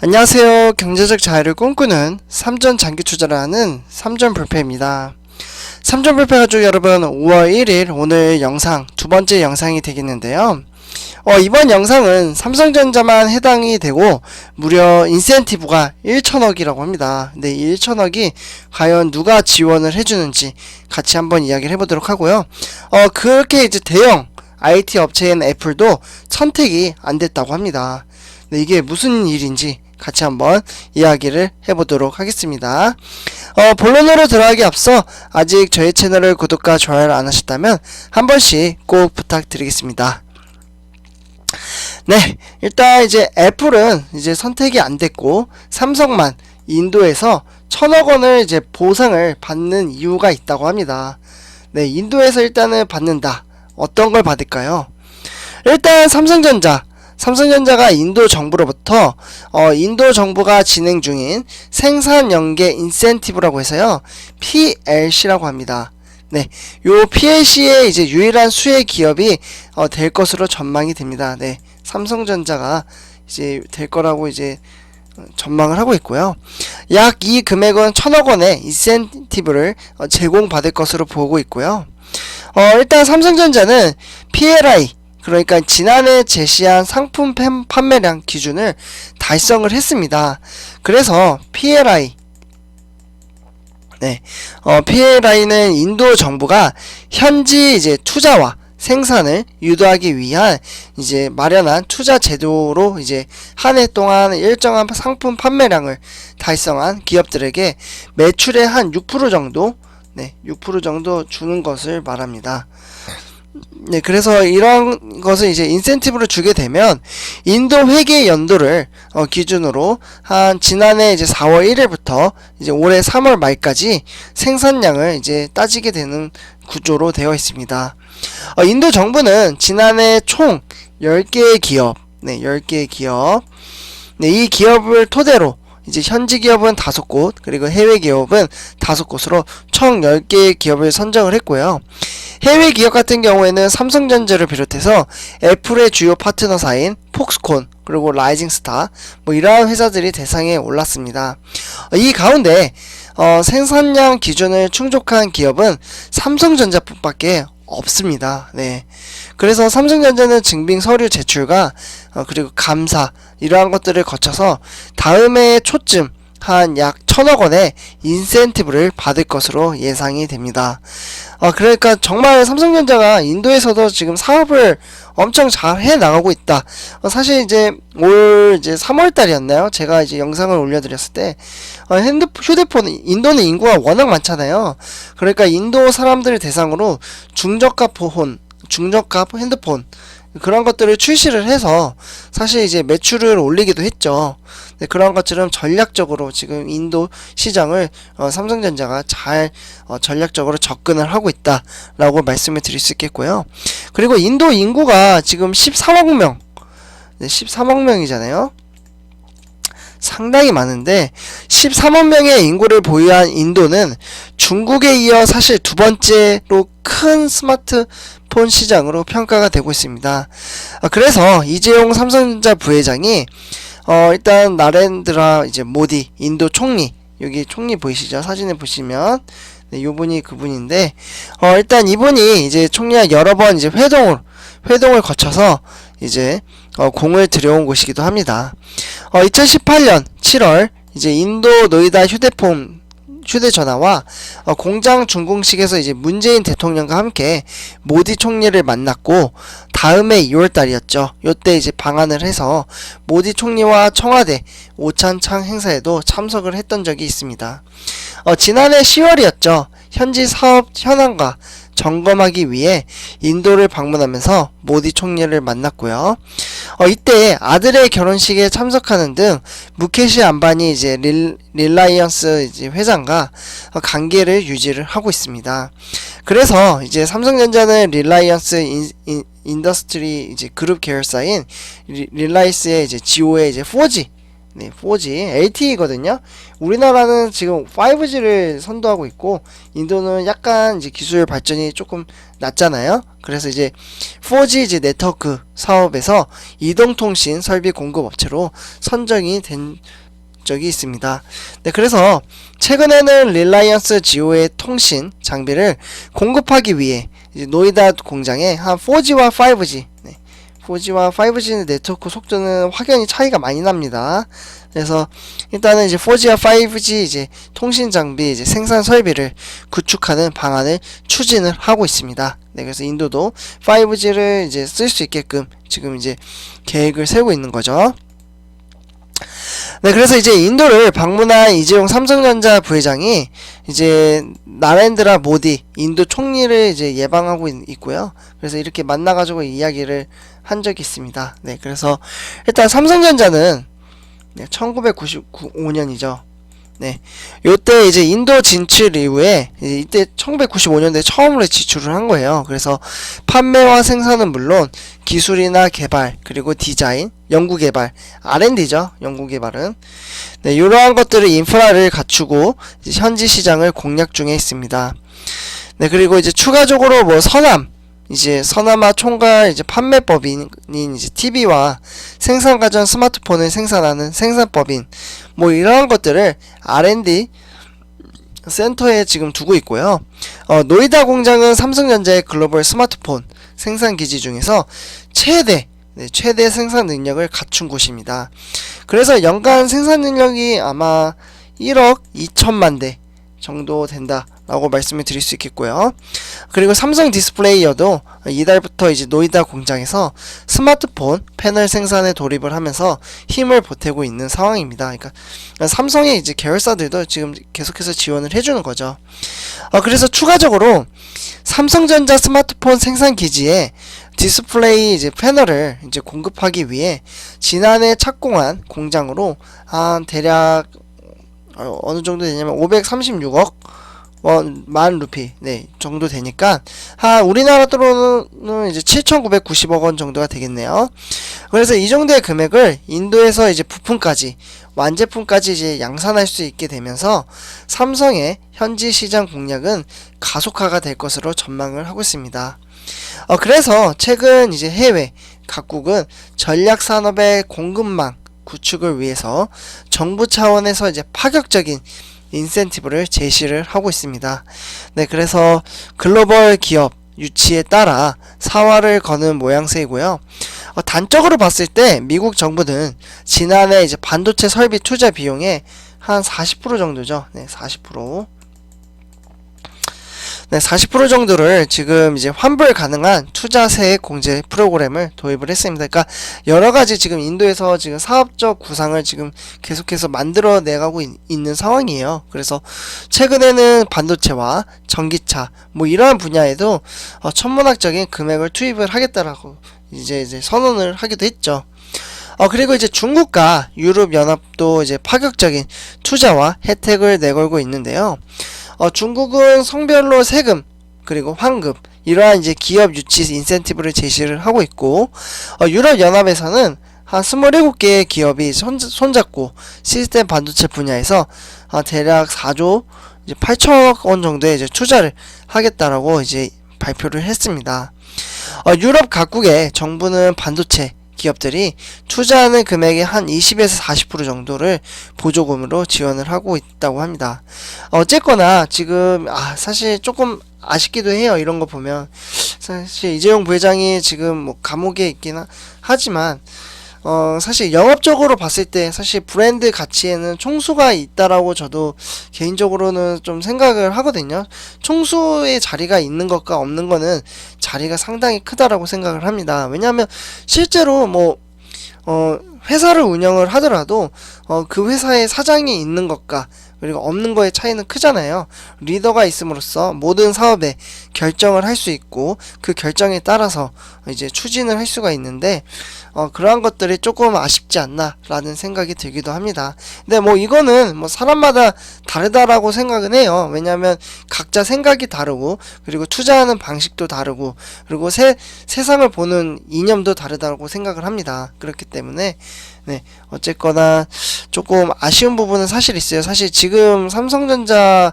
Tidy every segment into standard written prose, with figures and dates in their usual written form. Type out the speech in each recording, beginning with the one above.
안녕하세요. 경제적 자유를 꿈꾸는 삼전 장기 투자를 하는 삼전불패입니다. 삼전불패 가족 여러분, 5월 1일 오늘 영상 두 번째 영상이 되겠는데요. 이번 영상은 삼성전자만 해당이 되고 무려 인센티브가 1천억이라고 합니다. 근데 이 1천억이 과연 누가 지원을 해주는지 같이 한번 이야기를 해보도록 하고요. 그렇게 이제 대형 IT 업체인 애플도 선택이 안 됐다고 합니다. 네, 이게 무슨 일인지 같이 한번 이야기를 해보도록 하겠습니다. 본론으로 들어가기 앞서 아직 저희 채널을 구독과 좋아요를 안 하셨다면 한 번씩 꼭 부탁드리겠습니다. 네, 일단 이제 애플은 이제 선택이 안 됐고 삼성만 인도에서 1,000억 원을 이제 보상을 받는 이유가 있다고 합니다. 네, 인도에서 일단은 받는다. 어떤 걸 받을까요? 일단 삼성전자가 인도 정부로부터 인도 정부가 진행 중인 생산 연계 인센티브라고 해서요, PLC라고 합니다. 네, 요 PLC의 이제 유일한 수혜 기업이 될 것으로 전망이 됩니다. 네, 삼성전자가 이제 될 거라고 이제 전망을 하고 있고요. 약 이 금액은 1,000억 원의 인센티브를 제공받을 것으로 보고 있고요. 일단 삼성전자는 PLI, 그러니까 지난해 제시한 상품 판매량 기준을 달성을 했습니다. 그래서 PLI는 인도 정부가 현지 이제 투자와 생산을 유도하기 위한 이제 마련한 투자 제도로 이제 한 해 동안 일정한 상품 판매량을 달성한 기업들에게 매출의 한 6% 정도 6% 정도 주는 것을 말합니다. 네, 그래서 이런 것을 이제 인센티브를 주게 되면 인도 회계 연도를 기준으로 한 지난해 이제 4월 1일부터 이제 올해 3월 말까지 생산량을 이제 따지게 되는 구조로 되어 있습니다. 인도 정부는 지난해 총 10개의 기업, 10개의 기업, 이 기업을 토대로 이제 현지 기업은 5곳, 그리고 해외 기업은 5곳으로 총 10개의 기업을 선정을 했고요. 해외 기업 같은 경우에는 삼성전자를 비롯해서 애플의 주요 파트너사인 폭스콘, 그리고 라이징스타, 이러한 회사들이 대상에 올랐습니다. 이 가운데 생산량 기준을 충족한 기업은 삼성전자뿐밖에 없습니다. 네. 그래서 삼성전자는 증빙 서류 제출과 그리고 감사, 이러한 것들을 거쳐서 다음 해 초쯤 한 약 1,000억 원의 인센티브를 받을 것으로 예상이 됩니다. 그러니까 정말 삼성전자가 인도에서도 지금 사업을 엄청 잘 해 나가고 있다. 사실 이제 올 이제 3월 달이었나요? 제가 이제 영상을 올려드렸을 때 휴대폰, 인도는 인구가 워낙 많잖아요. 그러니까 인도 사람들을 대상으로 중저가 핸드폰, 그런 것들을 출시를 해서 사실 이제 매출을 올리기도 했죠. 네, 그런 것처럼 전략적으로 지금 인도 시장을 삼성전자가 잘 전략적으로 접근을 하고 있다라고 말씀을 드릴 수 있겠고요. 그리고 인도 인구가 지금 13억 명, 13억 명이잖아요. 상당히 많은데 13억 명의 인구를 보유한 인도는 중국에 이어 사실 두 번째로 큰 스마트폰 시장으로 평가가 되고 있습니다. 그래서 이재용 삼성전자 부회장이 일단 나렌드라 이제 모디 인도 총리, 여기 총리 보이시죠? 사진을 보시면 네, 요분이 그분인데 일단 이분이 이제 총리와 여러 번 이제 회동을 거쳐서 이제 공을 들여온 곳이기도 합니다. 2018년 7월 이제 인도 노이다 휴대전화와 공장 준공식에서 이제 문재인 대통령과 함께 모디 총리를 만났고, 다음해 2월달이었죠. 요때 이제 방한을 해서 모디 총리와 청와대 오찬창 행사에도 참석을 했던 적이 있습니다. 지난해 10월이었죠. 현지 사업 현황과 점검하기 위해 인도를 방문하면서 모디 총리를 만났고요. 이때 아들의 결혼식에 참석하는 등 무케시 안바니 이제 릴라이언스 이제 회장과 관계를 유지를 하고 있습니다. 그래서 이제 삼성전자는 릴라이언스 인더스트리 이제 그룹 계열사인 릴라이스의 이제 지오의 이제 4G 네, 4G, LTE거든요. 우리나라는 지금 5G를 선도하고 있고, 인도는 약간 이제 기술 발전이 조금 낮잖아요. 그래서 이제 4G 이제 네트워크 사업에서 이동통신 설비 공급 업체로 선정이 된 적이 있습니다. 네, 그래서 최근에는 릴라이언스 지오의 통신 장비를 공급하기 위해 이제 노이다 공장에 한 4G와 5G, 4G와 5G 네트워크 속도는 확연히 차이가 많이 납니다. 그래서 일단은 이제 4G와 5G 이제 통신 장비 이제 생산 설비를 구축하는 방안을 추진을 하고 있습니다. 네, 그래서 인도도 5G를 이제 쓸 수 있게끔 지금 이제 계획을 세우고 있는 거죠. 네, 그래서 이제 인도를 방문한 이재용 삼성전자 부회장이 이제 나렌드라 모디 인도 총리를 이제 예방하고 있고요. 그래서 이렇게 만나가지고 이야기를 한 적이 있습니다. 네, 그래서 일단 삼성전자는 1995년이죠. 네, 요때 이제 인도 진출 이후에 이때 1995년도에 처음으로 지출을 한 거예요. 그래서 판매와 생산은 물론 기술이나 개발 그리고 디자인, 연구개발, R&D죠. 연구개발은 네, 이러한 것들을 인프라를 갖추고 이제 현지 시장을 공략 중에 있습니다. 네, 그리고 이제 추가적으로 뭐 이제 서남아 총괄 이제 판매법인 이제 TV와 생산 과정 스마트폰을 생산하는 생산법인 뭐 이러한 것들을 R&D 센터에 지금 두고 있고요. 노이다 공장은 삼성전자의 글로벌 스마트폰 생산 기지 중에서 최대 생산 능력을 갖춘 곳입니다. 그래서 연간 생산 능력이 아마 1억 2천만 대 정도 된다라고 말씀을 드릴 수 있겠고요. 그리고 삼성 디스플레이어도 이달부터 이제 노이다 공장에서 스마트폰 패널 생산에 돌입을 하면서 힘을 보태고 있는 상황입니다. 그러니까 삼성의 이제 계열사들도 지금 계속해서 지원을 해주는 거죠. 그래서 추가적으로 삼성전자 스마트폰 생산 기지에 디스플레이 이제 패널을 이제 공급하기 위해 지난해 착공한 공장으로 한 대략 어느 정도 되냐면 536억 만 루피 정도 되니까 우리나라 돈으로는 이제 7,990억 원 정도가 되겠네요. 그래서 이 정도의 금액을 인도에서 이제 부품까지 완제품까지 이제 양산할 수 있게 되면서 삼성의 현지 시장 공략은 가속화가 될 것으로 전망을 하고 있습니다. 그래서 최근 이제 해외 각국은 전략 산업의 공급망 구축을 위해서 정부 차원에서 이제 파격적인 인센티브를 제시를 하고 있습니다. 네, 그래서 글로벌 기업 유치에 따라 사활을 거는 모양새이고요. 단적으로 봤을 때 미국 정부는 지난해 이제 반도체 설비 투자 비용의 한 40% 정도죠. 네, 40%. 네, 40% 정도를 지금 이제 환불 가능한 투자세액 공제 프로그램을 도입을 했습니다. 그러니까 여러 가지 지금 인도에서 지금 사업적 구상을 지금 계속해서 만들어 내가고 있는 상황이에요. 그래서 최근에는 반도체와 전기차 뭐 이러한 분야에도 천문학적인 금액을 투입을 하겠다라고 이제 선언을 하기도 했죠. 그리고 이제 중국과 유럽 연합도 이제 파격적인 투자와 혜택을 내걸고 있는데요. 중국은 성별로 세금 그리고 환급 이러한 이제 기업 유치 인센티브를 제시를 하고 있고 유럽 연합에서는 한 27개의 기업이 손잡고 시스템 반도체 분야에서 대략 4조 이제 8천억 원 정도의 이제 투자를 하겠다라고 이제 발표를 했습니다. 유럽 각국의 정부는 반도체 기업들이 투자하는 금액의 한 20에서 40% 정도를 보조금으로 지원을 하고 있다고 합니다. 어쨌거나 지금 사실 조금 아쉽기도 해요. 이런 거 보면 사실 이재용 부회장이 지금 뭐 감옥에 있긴 하지만 사실 영업적으로 봤을 때 사실 브랜드 가치에는 총수가 있다라고 저도 개인적으로는 좀 생각을 하거든요. 총수의 자리가 있는 것과 없는 거는 자리가 상당히 크다라고 생각을 합니다. 왜냐하면 실제로 뭐 회사를 운영을 하더라도 그 회사의 사장이 있는 것과 그리고 없는 거의 차이는 크잖아요. 리더가 있음으로써 모든 사업에 결정을 할 수 있고 그 결정에 따라서 이제 추진을 할 수가 있는데 그러한 것들이 조금 아쉽지 않나 라는 생각이 들기도 합니다. 근데 뭐 이거는 뭐 사람마다 다르다라고 생각은 해요. 왜냐하면 각자 생각이 다르고 그리고 투자하는 방식도 다르고 그리고 세상을 보는 이념도 다르다고 생각을 합니다. 그렇기 때문에 네, 어쨌거나 조금 아쉬운 부분은 사실 있어요. 사실 지금 삼성전자를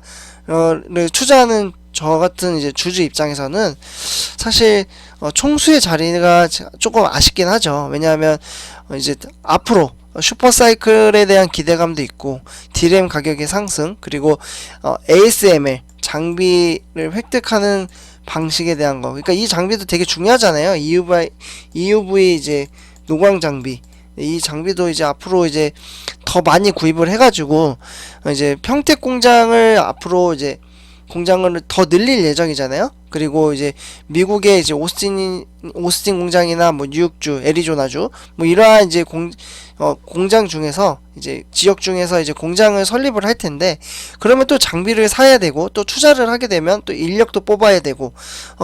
투자하는 저 같은 이제 주주 입장에서는 사실 총수의 자리가 조금 아쉽긴 하죠. 왜냐하면 이제 앞으로 슈퍼사이클에 대한 기대감도 있고 DRAM 가격의 상승 그리고 ASML 장비를 획득하는 방식에 대한 거. 그러니까 이 장비도 되게 중요하잖아요. EUV 이제 노광 장비. 이 장비도 이제 앞으로 이제 더 많이 구입을 해가지고 이제 평택 공장을 앞으로 이제 공장을 더 늘릴 예정이잖아요. 그리고 이제 미국의 이제 오스틴 공장이나 뭐 뉴욕주, 애리조나주 뭐 이러한 이제 공장 중에서 이제 지역 중에서 이제 공장을 설립을 할 텐데 그러면 또 장비를 사야 되고 또 투자를 하게 되면 또 인력도 뽑아야 되고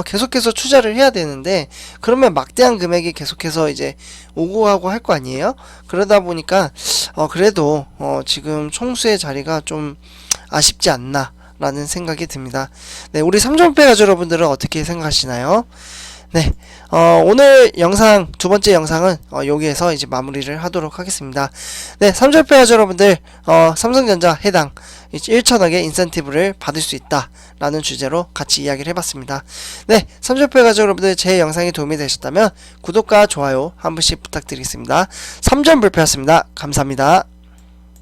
계속해서 투자를 해야 되는데 그러면 막대한 금액이 계속해서 이제 오고 가고 할 거 아니에요? 그러다 보니까 그래도 지금 총수의 자리가 좀 아쉽지 않나 라는 생각이 듭니다. 네, 우리 삼성페 가족 여러분들은 어떻게 생각하시나요? 네, 오늘 영상, 두 번째 영상은 여기에서 이제 마무리를 하도록 하겠습니다. 네, 삼성페 가족 여러분들, 삼성전자 해당 1천억의 인센티브를 받을 수 있다 라는 주제로 같이 이야기를 해봤습니다. 네, 삼성페 가족 여러분들 제 영상이 도움이 되셨다면 구독과 좋아요 한 번씩 부탁드리겠습니다. 삼전불패였습니다. 감사합니다.